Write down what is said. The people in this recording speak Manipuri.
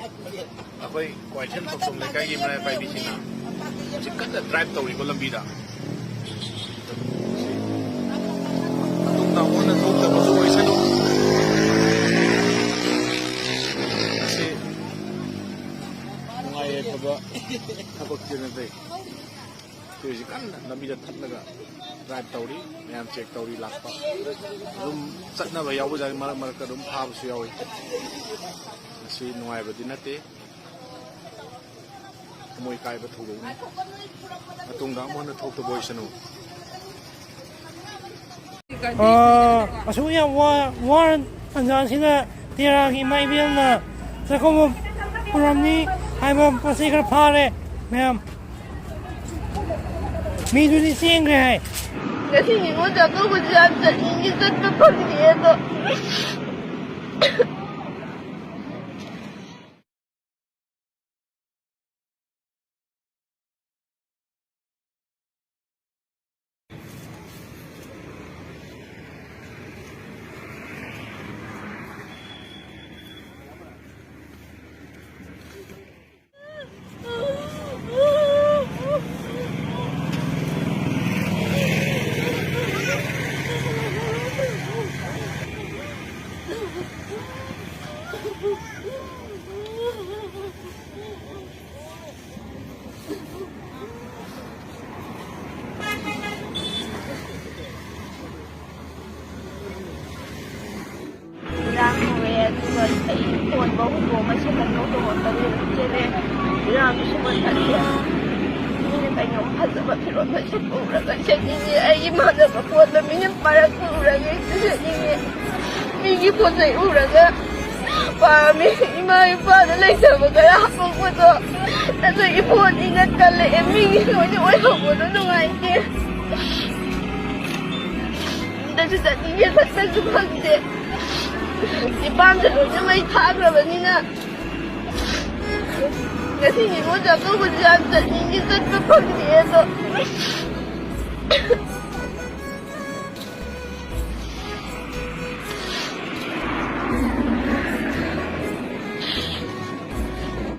ꯑꯩꯈꯣꯏ ꯀ꯭ꯋꯥꯏꯊꯦꯜ ꯄꯥꯎꯁꯣꯝ ꯂꯩꯀꯥꯏꯒꯤ ꯃꯔꯥꯏ ꯄꯥꯏꯕꯤꯁꯤꯡꯅ ꯍꯧꯖꯤꯛ ꯀꯟꯅ ꯗ꯭ꯔꯥꯏꯕ ꯇꯧꯔꯤꯕ ꯂꯝꯕꯤꯗ ꯑꯗꯨꯝꯅ ꯑꯣꯟꯅ ꯊꯣꯛꯇꯕꯁꯨ ꯑꯣꯏꯁꯅꯨ ꯃꯁꯤ ꯅꯨꯡꯉꯥꯏ ꯌꯥꯏꯐꯕ ꯊꯕꯛꯇꯤ ꯅꯠꯇꯦ ꯑꯩꯈꯣꯏꯁꯤ ꯀꯟꯅ ꯂꯝꯕꯤꯗ ꯊꯠꯂꯒ ꯗ꯭राꯏꯕ ꯇꯧꯔꯤ ꯃꯌꯥꯝ ꯆꯦꯛ ꯇꯧꯔꯤ ꯂꯥꯛꯄ ꯑꯗꯨꯝ ꯆꯠꯅꯕ ꯌꯥꯎꯕꯖꯥꯠꯅꯤ ꯃꯔꯛ ꯃꯔꯛꯇ ꯑꯗꯨꯝ ꯐꯥꯕꯁꯨ ꯌꯥꯎꯏ ꯃꯁꯤ ꯅꯨꯡꯉꯥꯏꯕꯗꯤ ꯅꯠꯇꯦ ꯊꯃꯣꯏ ꯀꯥꯏꯕ ꯊꯧꯗꯣꯛꯅꯤ ꯃꯇꯨꯡꯗ ꯑꯃꯨꯛ ꯍꯟꯅ ꯊꯣꯛꯇꯕ ꯑꯣꯏꯁꯅꯨ ꯑꯁꯨꯛ ꯌꯥꯝ ꯋꯥꯔ ꯇꯥꯟꯖꯥꯁꯤꯗ ꯇꯦꯔꯥꯒꯤ ꯏꯃꯥ ꯏꯕꯦꯜꯅ ꯆꯥꯛꯀꯧꯕ ꯄꯨꯔꯝꯅꯤ ꯍꯥꯏꯕ ꯄꯣꯠꯁꯤ ꯈꯔ ꯐꯥꯔꯦ ꯃꯌꯥꯝ ꯃꯤꯗꯨꯗꯤ ꯆꯦꯟꯈ꯭ꯔꯦ ꯍꯥꯏ ngasi Ningol Chakouba-2023 chꯠꯄ ꯐꯪꯗꯦ ꯑꯗꯣ 미기 포즈에 우라가 밤에 이마에 빠져 레이서가 하고도 나도 이 포즈가 깔래 미기 소리 올라오고도 누가인데 나 진짜 이게 살짝 죽었는데 이 밤새도 정말 다 그러면이나 ngasi Ningol Chakouba-2023 chꯠꯄ ꯐꯪꯗꯦ ꯑꯗꯣ